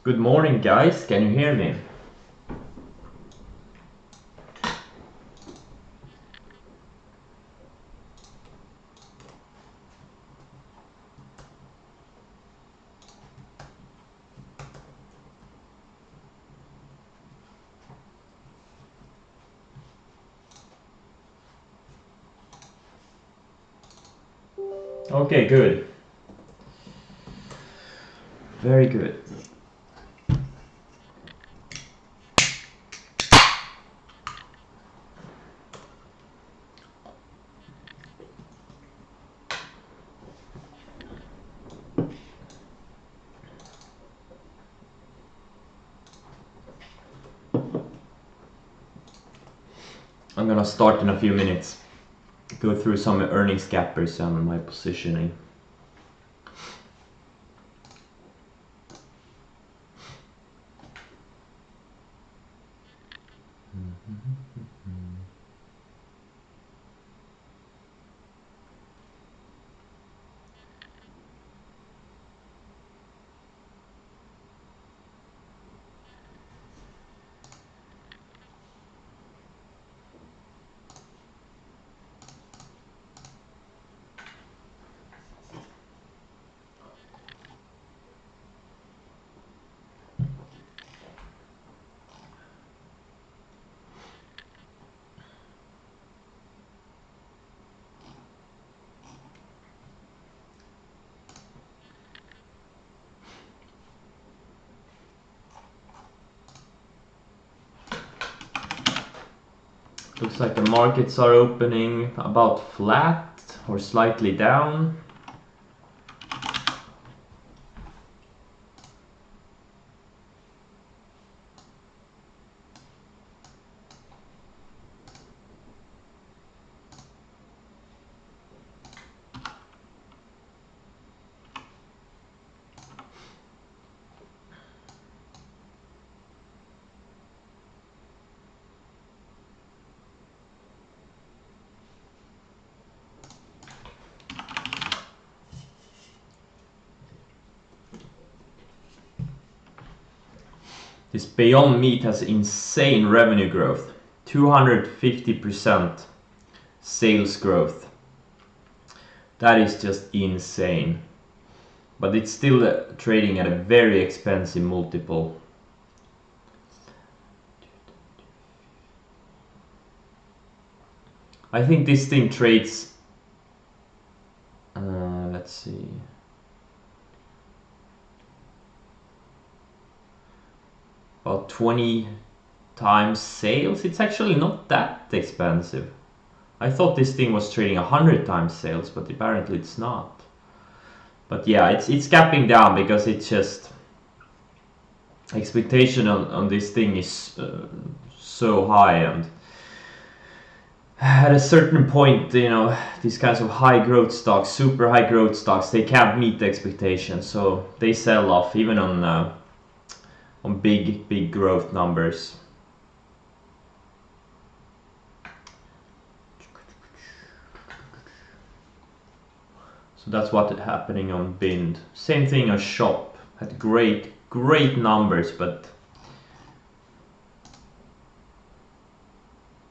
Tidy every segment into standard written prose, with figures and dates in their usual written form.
Good morning, guys. Can you hear me? Okay, good. Very good. I'm gonna start in a few minutes. Go through some earnings gappers and my positioning. Looks like the markets are opening about flat or slightly down. This Beyond Meat has insane revenue growth. 250% sales growth. That is just insane. But it's still trading at a very expensive multiple. I think this thing trades, let's see, about 20 times sales. It's actually not that expensive. I thought this thing was trading 100 times sales, but apparently it's not. But yeah, it's gapping down because it's just expectation on this thing is so high, and at a certain point, you know, these kinds of high growth stocks, super high growth stocks, they can't meet the expectations, so they sell off even on big growth numbers. So that's what's happening on Bind. Same thing on Shop. Had great numbers, but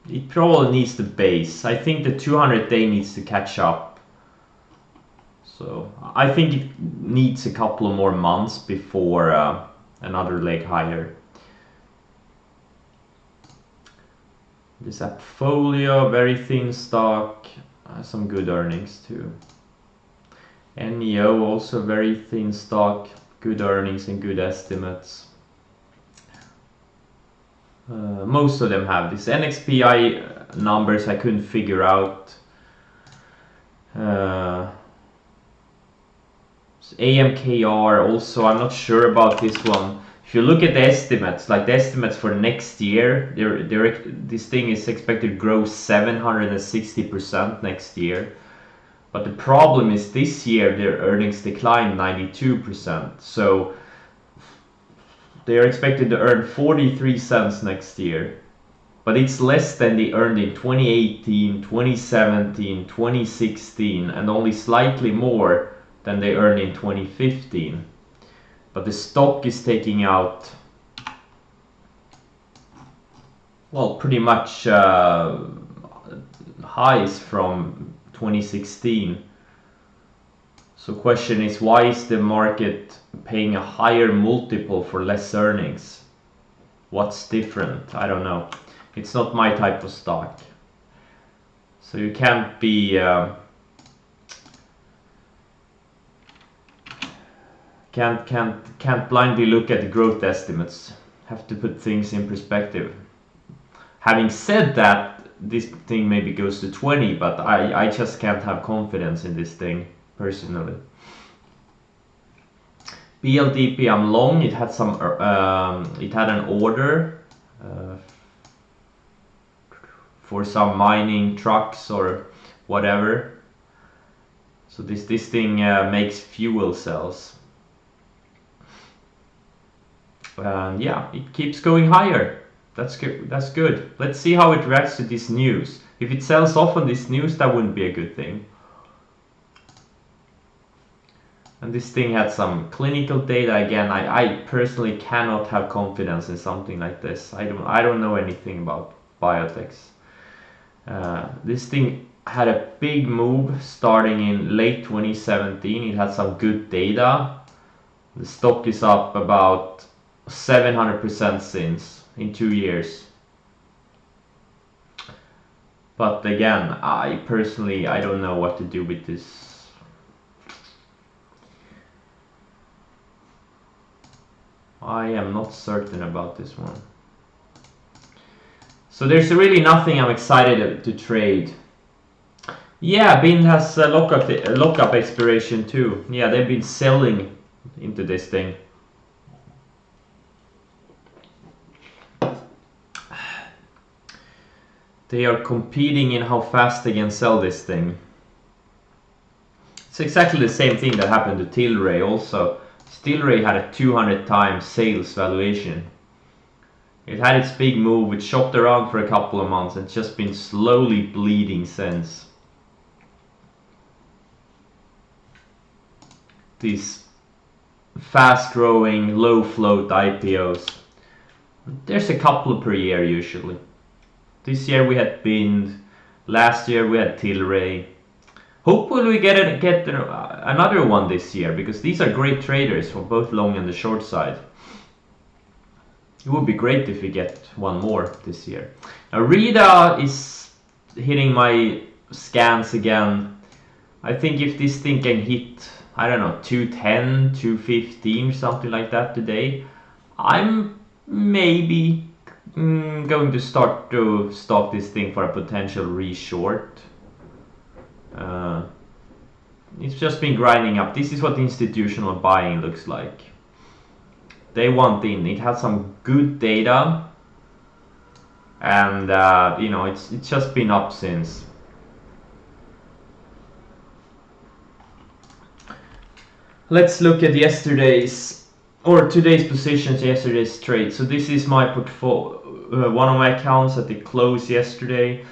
it probably needs the base. I think the 200-day needs to catch up. So I think it needs a couple of more months before another leg higher. This Appfolio, very thin stock, some good earnings too. NEO, also very thin stock, good earnings and good estimates. Most of them have this. NXPI numbers I couldn't figure out. AMKR also, I'm not sure about this one. If you look at the estimates, like the estimates for next year, this thing is expected to grow 760% next year. But the problem is this year their earnings declined 92%. So they are expected to earn 43 cents next year. But it's less than they earned in 2018, 2017, 2016, and only slightly more than they earned in 2015. but the stock is taking out, well, pretty much highs from 2016. So question is, why is the market paying a higher multiple for less earnings? What's different? I don't know. It's not my type of stock. So you can't be can't blindly look at the growth estimates. Have to put things in perspective. Having said that, this thing maybe goes to 20, but I just can't have confidence in this thing personally. BLDP, I'm long. It had some it had an order for some mining trucks or whatever. So this thing makes fuel cells. And yeah, it keeps going higher. That's good. That's good. Let's see how it reacts to this news. If it sells off on this news, that wouldn't be a good thing. And this thing had some clinical data again. I personally cannot have confidence in something like this. I don't know anything about biotechs. This thing had a big move starting in late 2017. It had some good data. The stock is up about 700% since in 2 years. But again, I personally don't know what to do with this. I am not certain about this one. So there's really nothing I'm excited to trade. Yeah, BIN has a lockup expiration too. Yeah, they've been selling into this thing. They are competing in how fast they can sell this thing. It's exactly the same thing that happened to Tilray also. Tilray had a 200 times sales valuation. It had its big move, it shopped around for a couple of months and just been slowly bleeding since. These fast growing, low float IPOs. There's a couple per year usually. This year we had BIND, last year we had Tilray. Hopefully we get another one this year, because these are great traders for both long and the short side. It would be great if we get one more this year. Now Rita is hitting my scans again. I think if this thing can hit, I don't know, 210, 215, something like that today, I'm maybe going to start to stock this thing for a potential reshort. It's just been grinding up. This is what institutional buying looks like. They want in. It has some good data, and you know, it's just been up since. Let's look at yesterday's or today's positions, yesterday's trade. So this is my portfolio. One of my accounts at the close yesterday.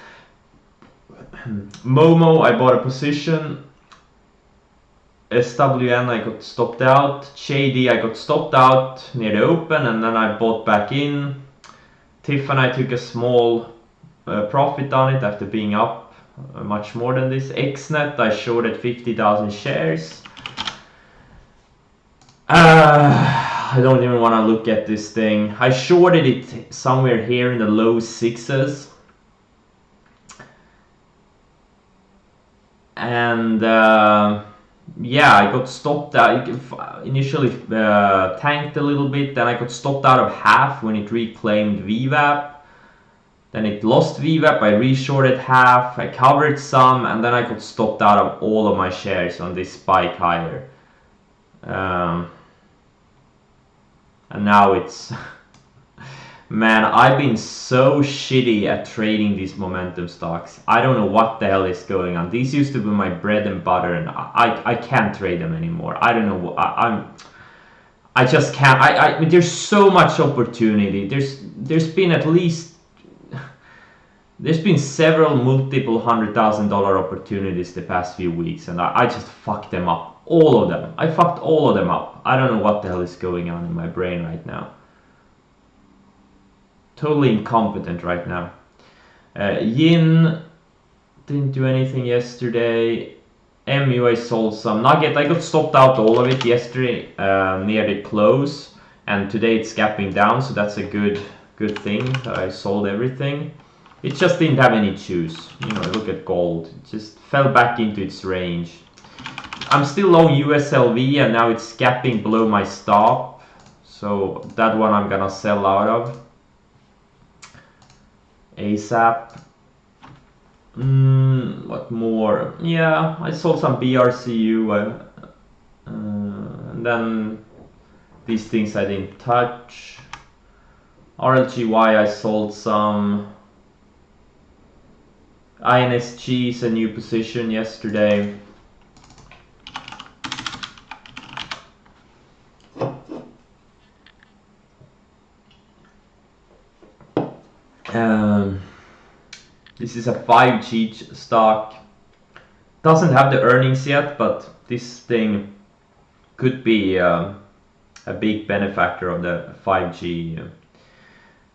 Momo, I bought a position. SWN, I got stopped out. JD, I got stopped out near the open, and then I bought back in. Tiffany, I took a small profit on it after being up much more than this. XNET, I shorted 50,000 shares. I don't even want to look at this thing. I shorted it somewhere here in the low sixes. And yeah, I got stopped out. Initially tanked a little bit, then I got stopped out of half when it reclaimed VWAP. Then it lost VWAP, I reshorted half, I covered some, and then I got stopped out of all of my shares on this spike higher. And now it's... Man, I've been so shitty at trading these momentum stocks. I don't know what the hell is going on. These used to be my bread and butter, and I can't trade them anymore. I don't know. I just can't. I mean, there's so much opportunity. There's been at least several multiple $100,000 opportunities the past few weeks, and I just fucked them up all of them. I fucked all of them up. I don't know what the hell is going on in my brain right now. Totally incompetent right now. Yin didn't do anything yesterday. MU I sold some. Nugget, I got stopped out all of it yesterday near the close, and today it's gapping down, so that's a good thing. I sold everything. It just didn't have any juice. You know, look at gold. It just fell back into its range. I'm still long USLV, and now it's gapping below my stop, so that one I'm gonna sell out of ASAP. What more? Yeah, I sold some BRCU, and then these things I didn't touch. RLGY I sold some. INSG is a new position yesterday. This is a 5G stock. Doesn't have the earnings yet, but this thing could be a big benefactor of the 5G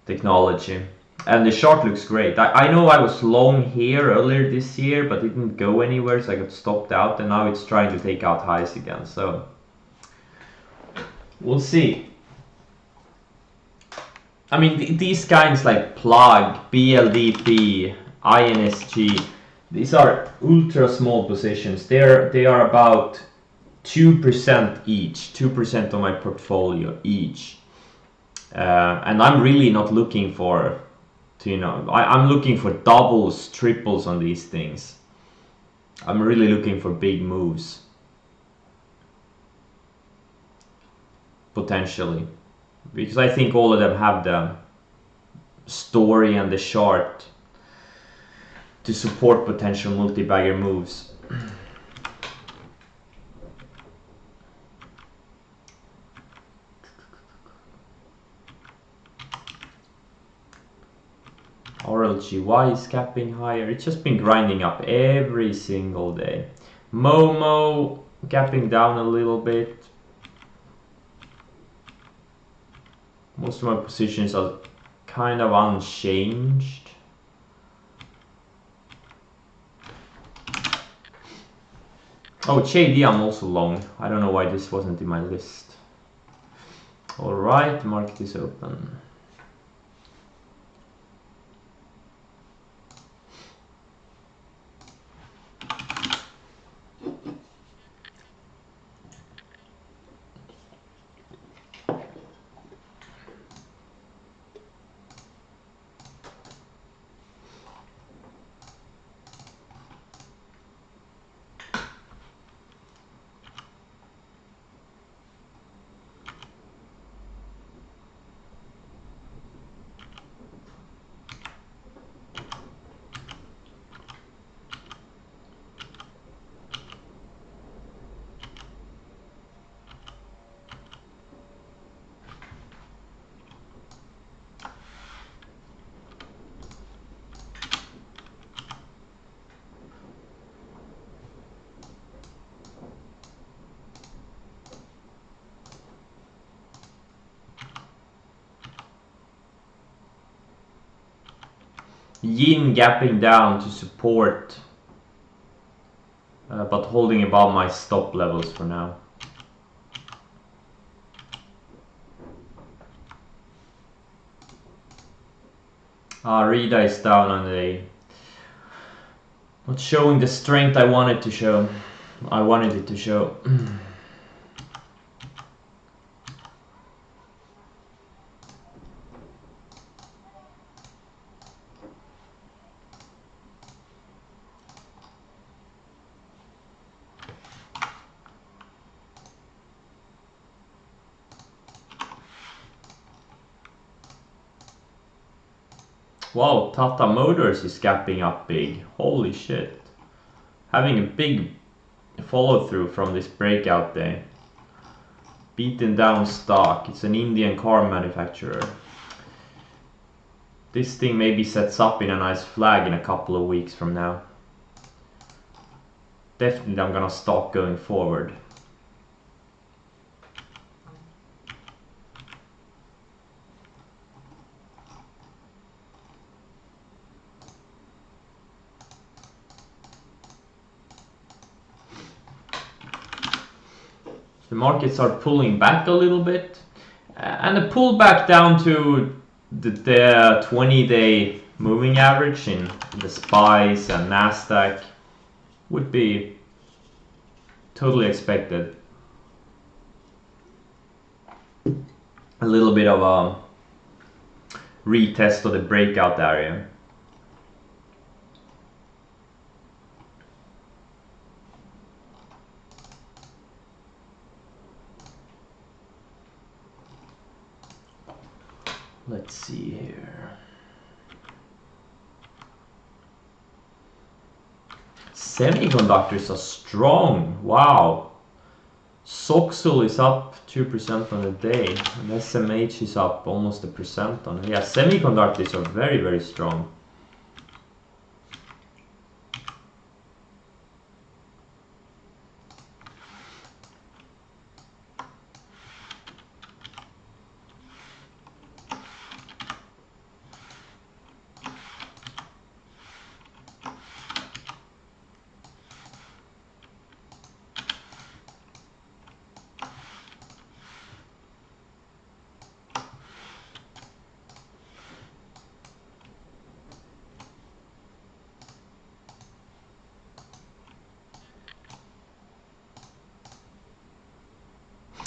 technology. And the chart looks great. I know I was long here earlier this year, but it didn't go anywhere, so I got stopped out, and now it's trying to take out highs again. So we'll see. I mean, these kinds like Plug, BLDP, INSG, these are ultra small positions. They are about 2% each, 2% of my portfolio each. And I'm really not looking for, I'm looking for doubles, triples on these things. I'm really looking for big moves. Potentially. Because I think all of them have the story and the chart to support potential multi-bagger moves. RLGY is capping higher. It's just been grinding up every single day. Momo gapping down a little bit. Most of my positions are kind of unchanged. Oh, JD I'm also long. I don't know why this wasn't in my list. Alright, market is open. Yin gapping down to support, but holding above my stop levels for now. Rida is down on the... not showing the strength I wanted to show. I wanted it to show. Wow, Tata Motors is gapping up big. Holy shit. Having a big follow through from this breakout day. Beaten down stock. It's an Indian car manufacturer. This thing maybe sets up in a nice flag in a couple of weeks from now. Definitely I'm gonna stock going forward. the markets are pulling back a little bit, and the pullback down to the 20-day moving average in the SPYs and Nasdaq would be totally expected. A little bit of a retest of the breakout area. Let's see here. Semiconductors are strong. Wow. Soxul is up 2% on the day, and SMH is up almost 1% on it. Yeah, semiconductors are very, very strong.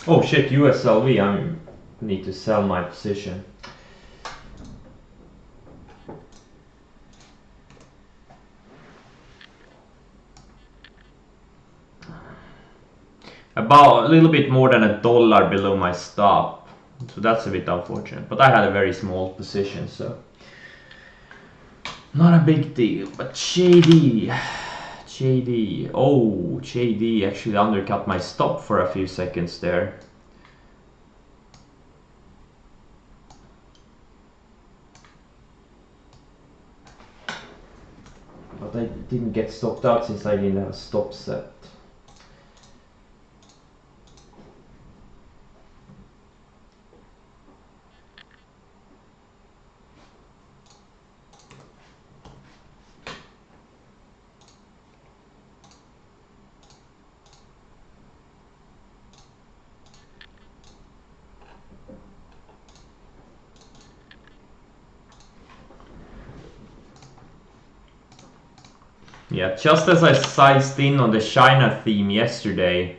Oh shit, USLV, I need to sell my position. About a little bit more than $1 below my stop. So that's a bit unfortunate. But I had a very small position, so not a big deal. But JD, oh, JD actually undercut my stop for a few seconds there. But I didn't get stopped out since I didn't have a stop set. Yeah, just as I sized in on the China theme yesterday,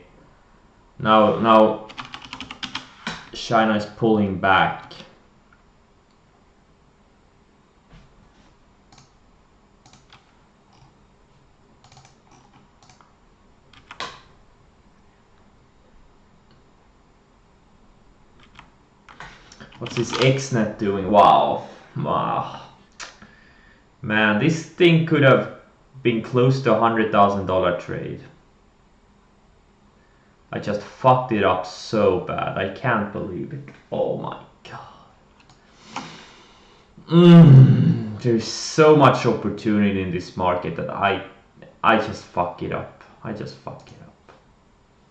now China is pulling back. What's this XNET doing? Wow. Man, this thing could have been close to $100,000 trade. I just fucked it up so bad. I can't believe it. Oh my god. There's so much opportunity in this market that I just fuck it up. I just fuck it up.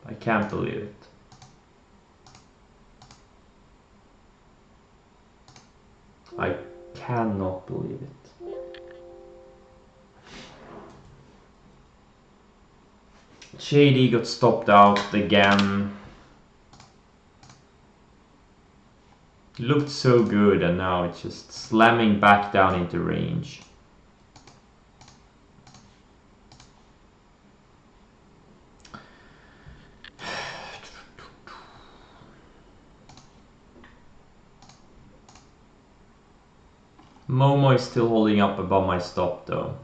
I can't believe it. I cannot believe it. JD got stopped out again. Looked so good, and now it's just slamming back down into range. Momo is still holding up above my stop though.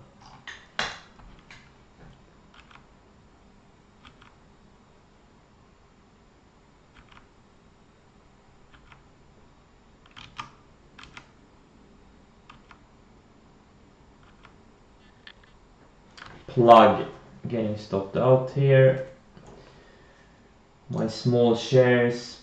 Plug getting stopped out here. My small shares.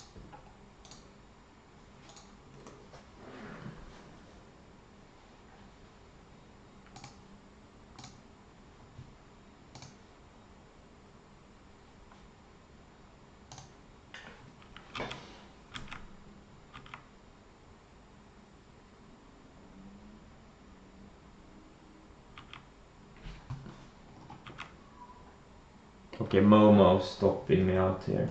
Okay, Momo stopping me out here.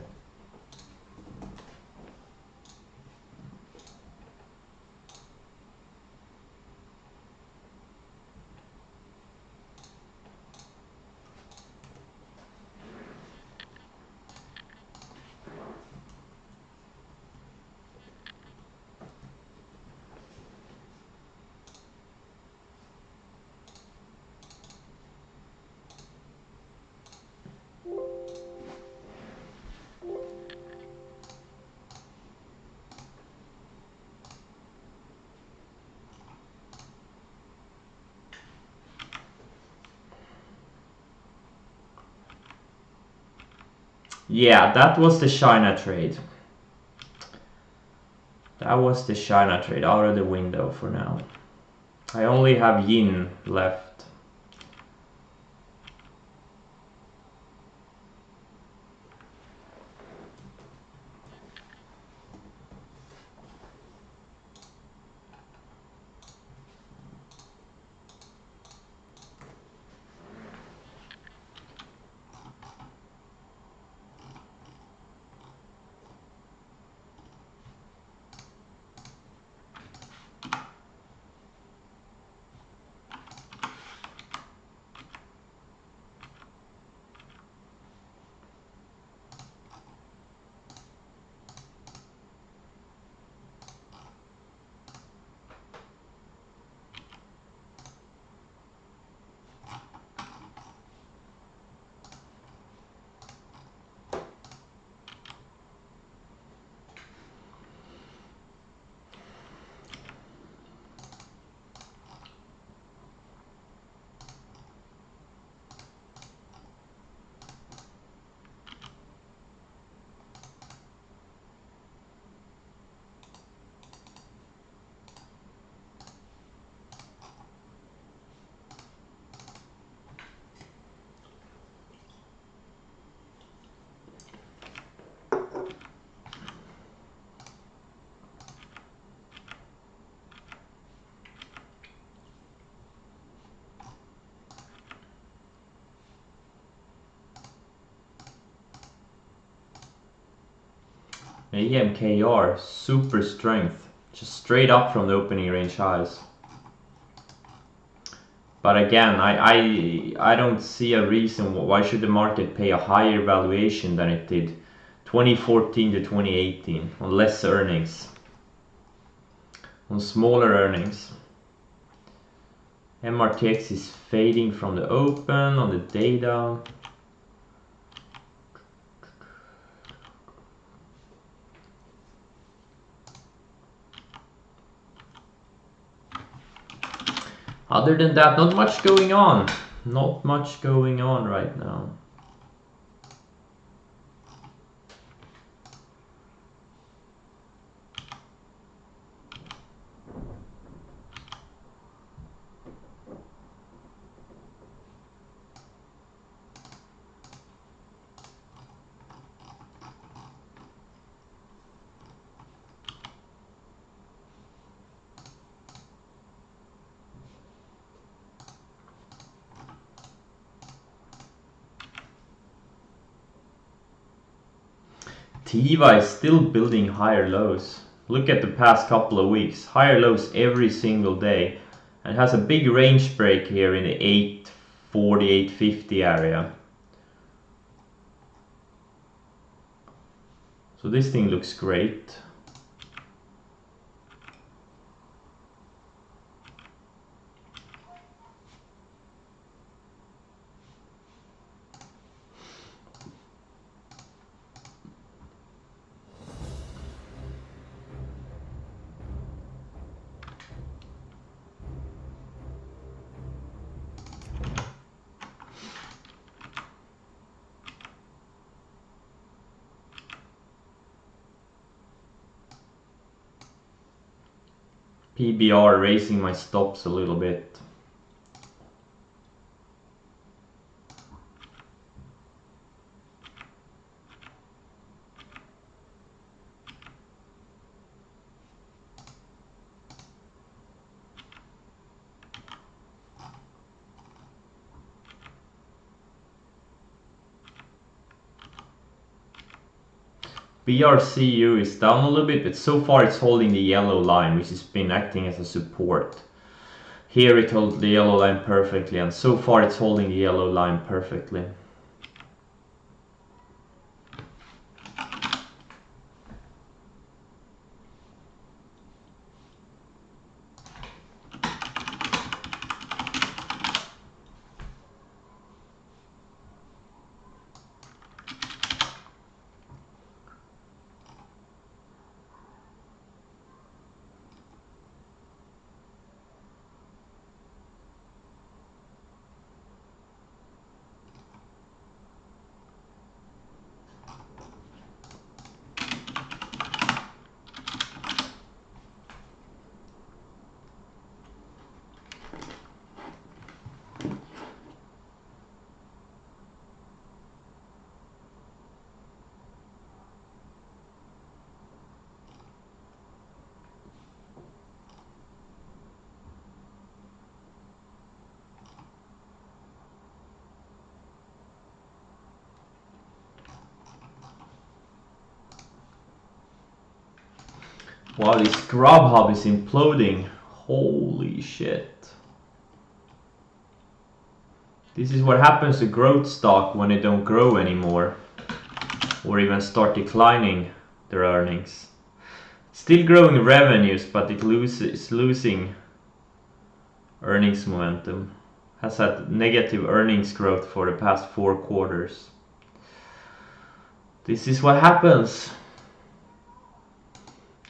Yeah, that was the China trade. That was the China trade, out of the window for now. I only have yin left. AMKR, super strength. Just straight up from the opening range highs. But again, I don't see a reason why should the market pay a higher valuation than it did 2014 to 2018 on less earnings, on smaller earnings. MRTX is fading from the open on the data. Other than that, not much going on. Not much going on right now. Tiva is still building higher lows. Look at the past couple of weeks. Higher lows every single day. And has a big range break here in the 840, 850 area. So this thing looks great. PBR raising my stops a little bit. BRCU is down a little bit, but so far it's holding the yellow line, which has been acting as a support. Here it holds the yellow line perfectly, and so far it's holding the yellow line perfectly. Wow, this Grubhub is imploding. Holy shit. This is what happens to growth stock when they don't grow anymore. Or even start declining their earnings. Still growing revenues, but it's losing earnings momentum. Has had negative earnings growth for the past 4 quarters. This is what happens.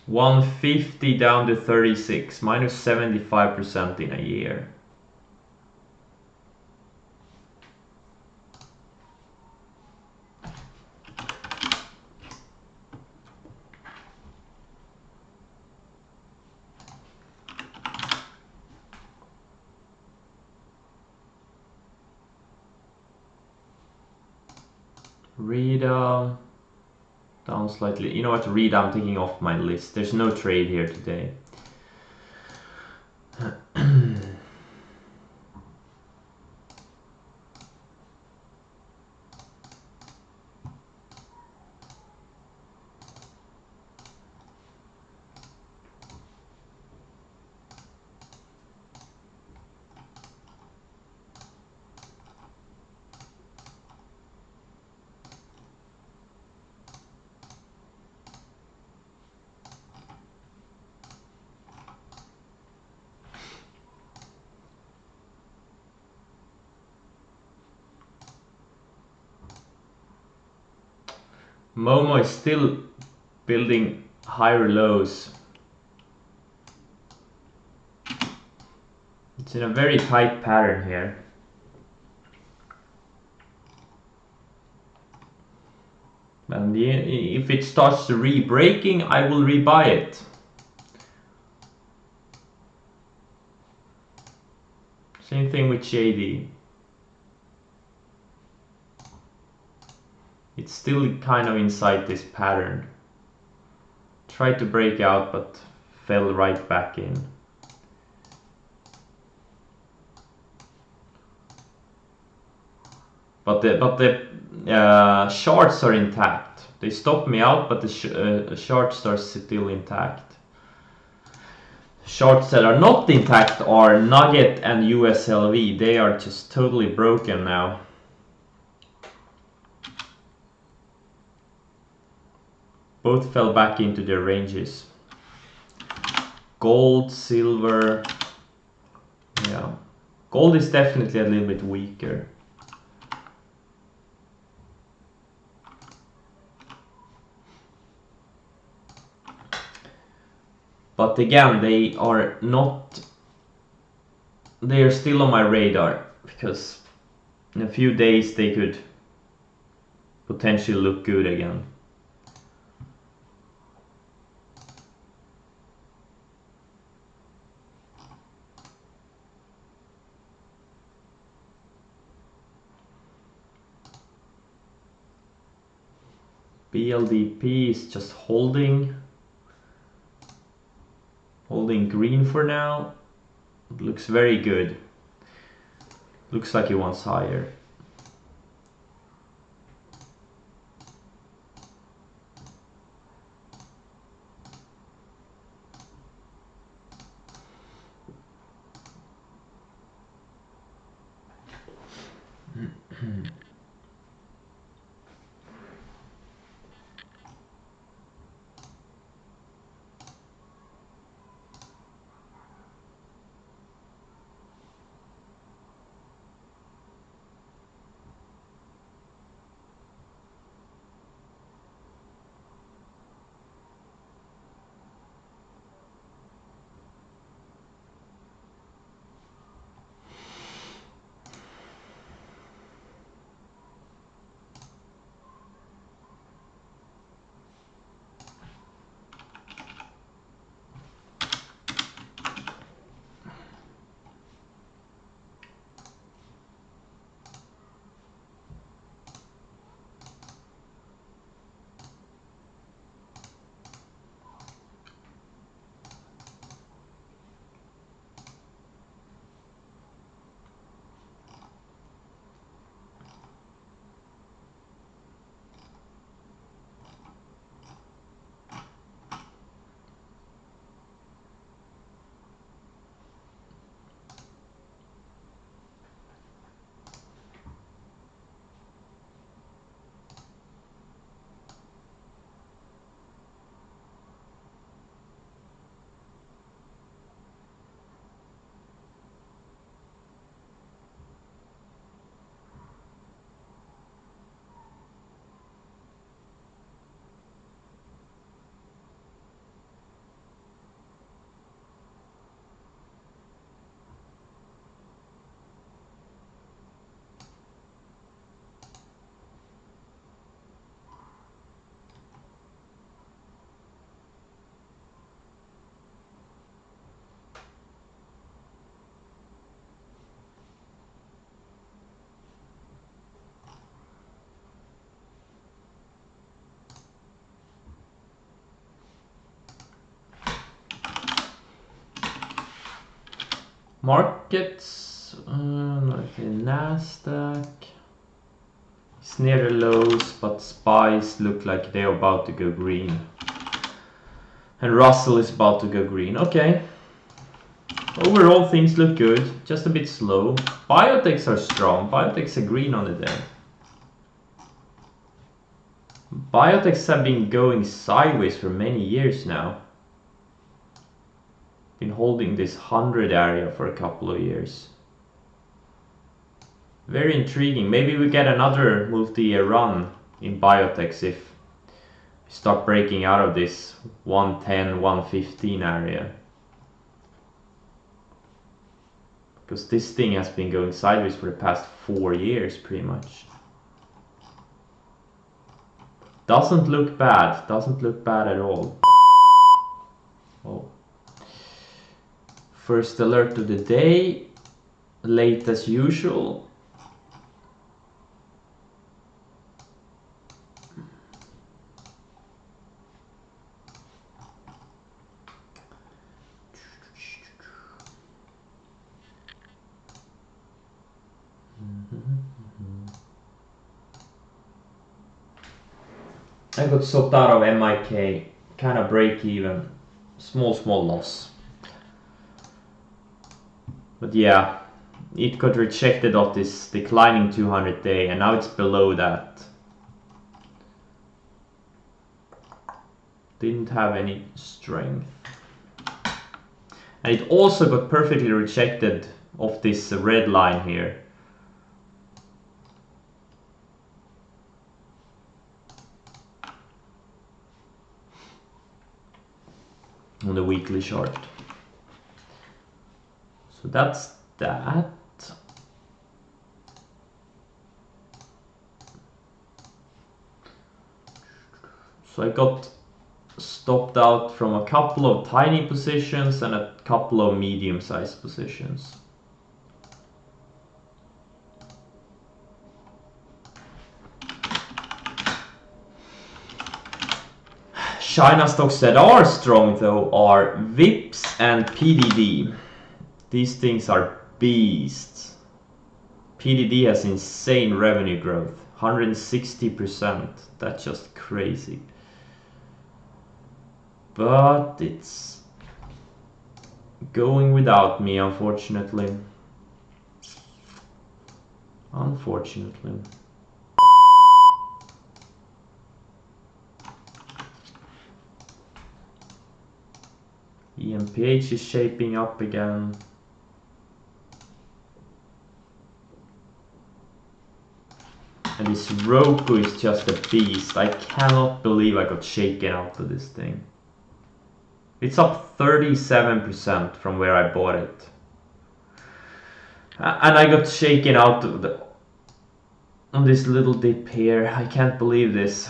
150 down to 36, minus 75% in a year. Rita down slightly. You know what, Rita, I'm taking off my list. There's no trade here today. Momo is still building higher lows. It's in a very tight pattern here. And if it starts to re-breaking, I will rebuy it. Same thing with JD. It's still kind of inside this pattern. Tried to break out, but fell right back in. But the charts are intact. They stopped me out, but the charts are still intact. Charts that are not intact are Nugget and USLV. They are just totally broken now. Both fell back into their ranges. Gold, silver. Yeah. Gold is definitely a little bit weaker. But again, they are still on my radar, because in a few days they could potentially look good again. BLDP is just holding green for now. It looks very good. Looks like he wants higher. Markets, okay, Nasdaq. It's near the lows, but SPYs look like they're about to go green. And Russell is about to go green. Okay. Overall, things look good. Just a bit slow. Biotechs are strong. Biotechs are green on the day. Biotechs have been going sideways for many years now. Been holding this 100 area for a couple of years. Very intriguing. Maybe we get another multi-year run in biotechs if we start breaking out of this 110, 115 area. Because this thing has been going sideways for the past 4 years pretty much. Doesn't look bad. Doesn't look bad at all. Oh. First alert of the day. Late as usual. I got sold out of MIK, kind of break even, small loss. But yeah, it got rejected off this declining 200 day and now it's below that. Didn't have any strength. And it also got perfectly rejected off this red line here. On the weekly chart. So that's that. So I got stopped out from a couple of tiny positions and a couple of medium-sized positions. China stocks that are strong though are VIPs and PDD. These things are beasts. PDD has insane revenue growth, 160%. That's just crazy. But it's going without me, unfortunately. Unfortunately. EMPH is shaping up again. And this Roku is just a beast. I cannot believe I got shaken out of this thing. It's up 37% from where I bought it. And I got shaken out of on this little dip here. I can't believe this.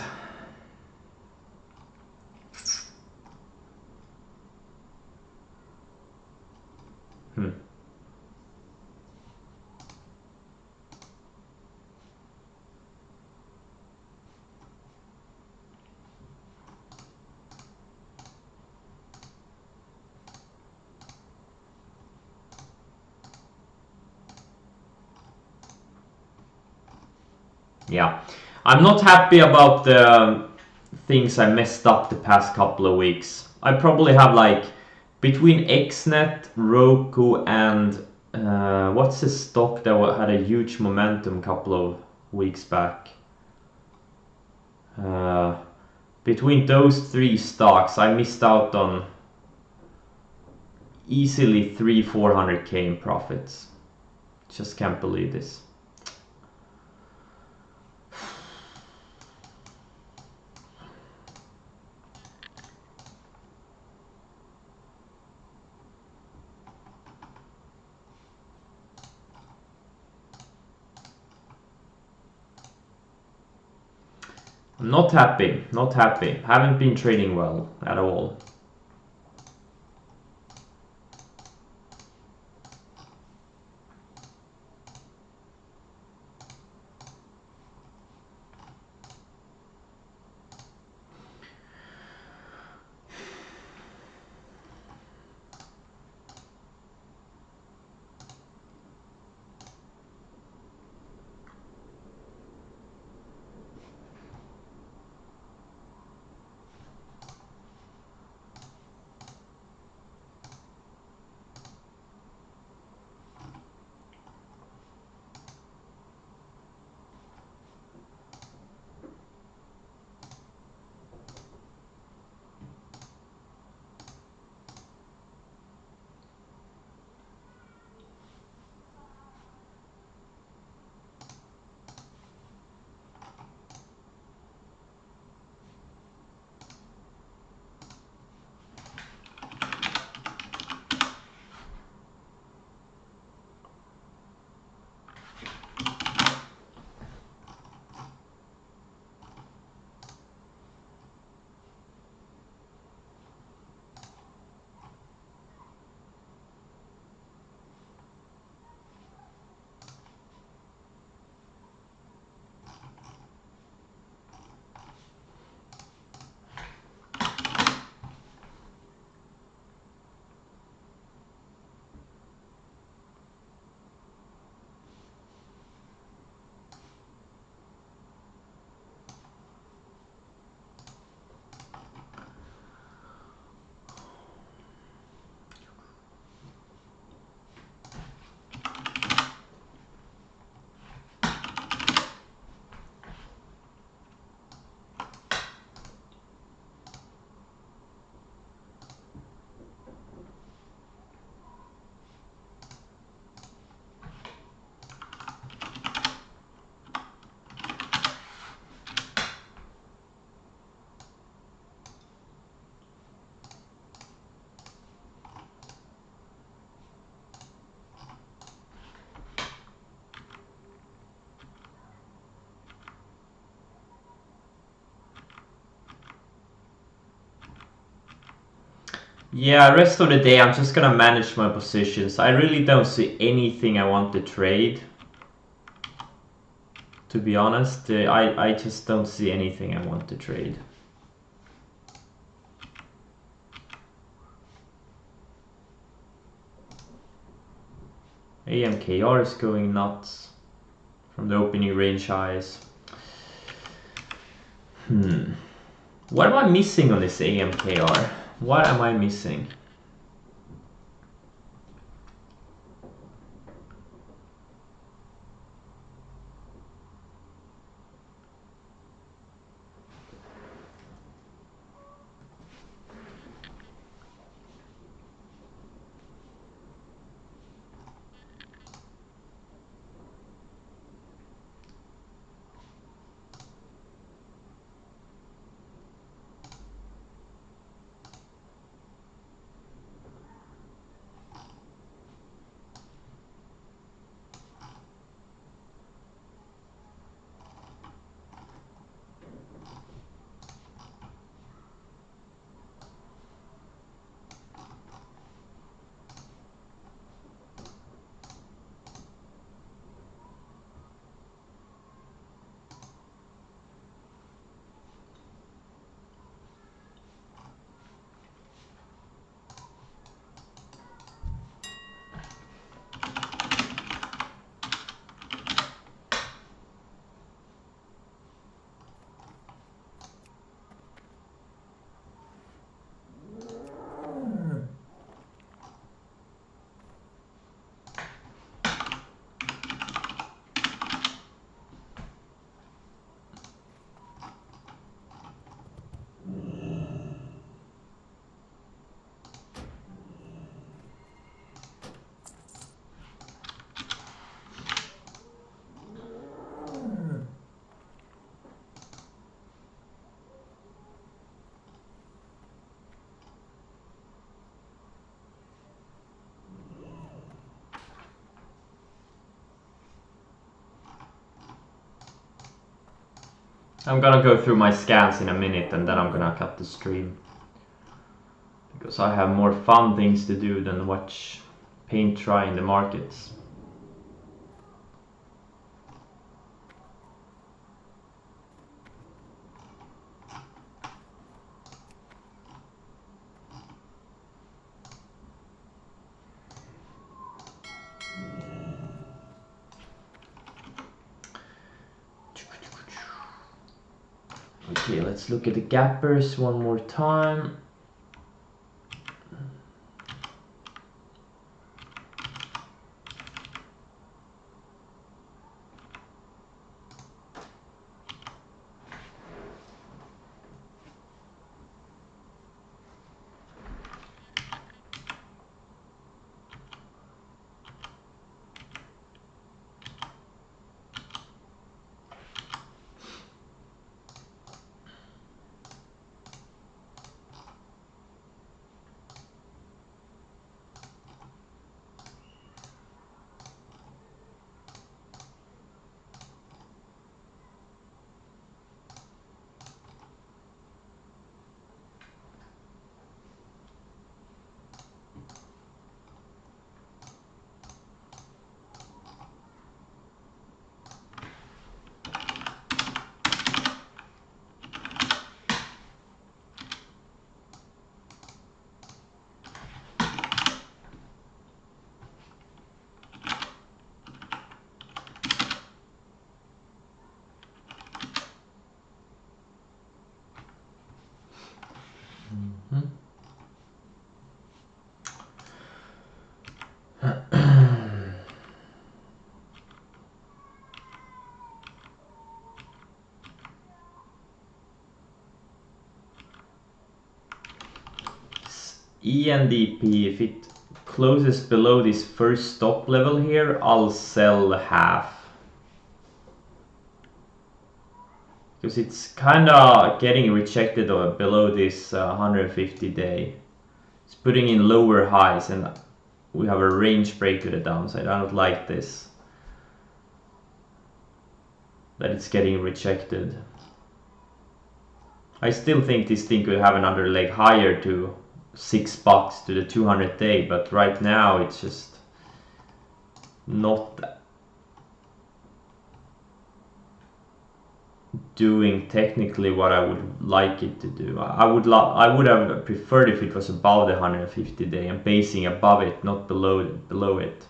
Yeah, I'm not happy about the things I messed up the past couple of weeks. I probably have like between XNET, Roku, and what's the stock that had a huge momentum a couple of weeks back? Between those three stocks, I missed out on easily 300-400k in profits. Just can't believe this. Not happy, not happy. Haven't been trading well at all. Yeah, rest of the day I'm just gonna manage my positions. I really don't see anything I want to trade. To be honest, I just don't see anything I want to trade. AMKR is going nuts from the opening range highs. What am I missing on this AMKR? What am I missing? I'm gonna go through my scans in a minute and then I'm gonna cut the stream. Because I have more fun things to do than watch paint dry in the markets. Okay, let's look at the gappers one more time. ENDP, if it closes below this first stop level here, I'll sell half. Because it's kinda getting rejected below this 150 day. It's putting in lower highs and we have a range break to the downside. I don't like this. That it's getting rejected. I still think this thing could have another leg higher to $6 to the 200 day, but right now it's just not doing technically what I would like it to do. I would have preferred if it was above the 150 day and basing above it, not below it.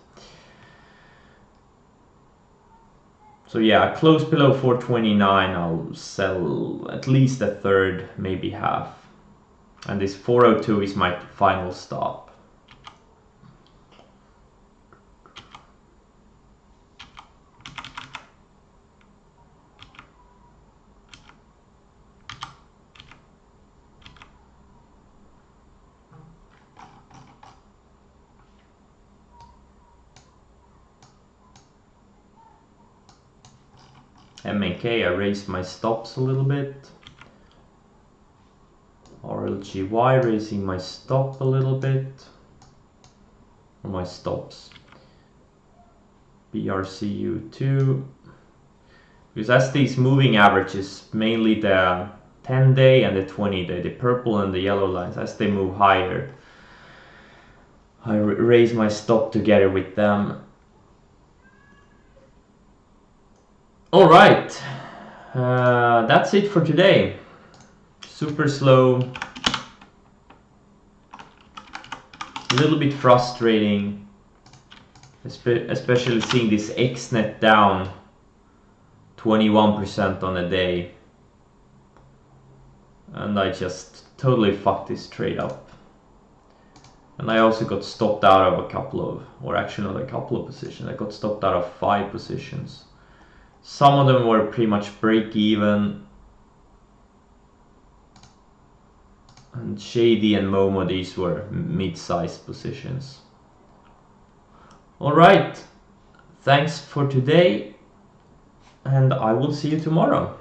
So yeah, close below 429, I'll sell at least a third, maybe half. And this 402 is my final stop. MNK, I raised my stops a little bit. RLGY raising my stop a little bit. Or my stops. BRCU2. Because as these moving averages, mainly the 10 day and the 20 day, the purple and the yellow lines, as they move higher, I raise my stop together with them. Alright, that's it for today. Super slow, a little bit frustrating, especially seeing this XNET down 21% on a day. And I just totally fucked this trade up. And I also got stopped out of a couple of, or actually not a couple of positions, I got stopped out of 5 positions. Some of them were pretty much break even. And Shady and Momo, these were mid-sized positions. Alright, thanks for today, and I will see you tomorrow.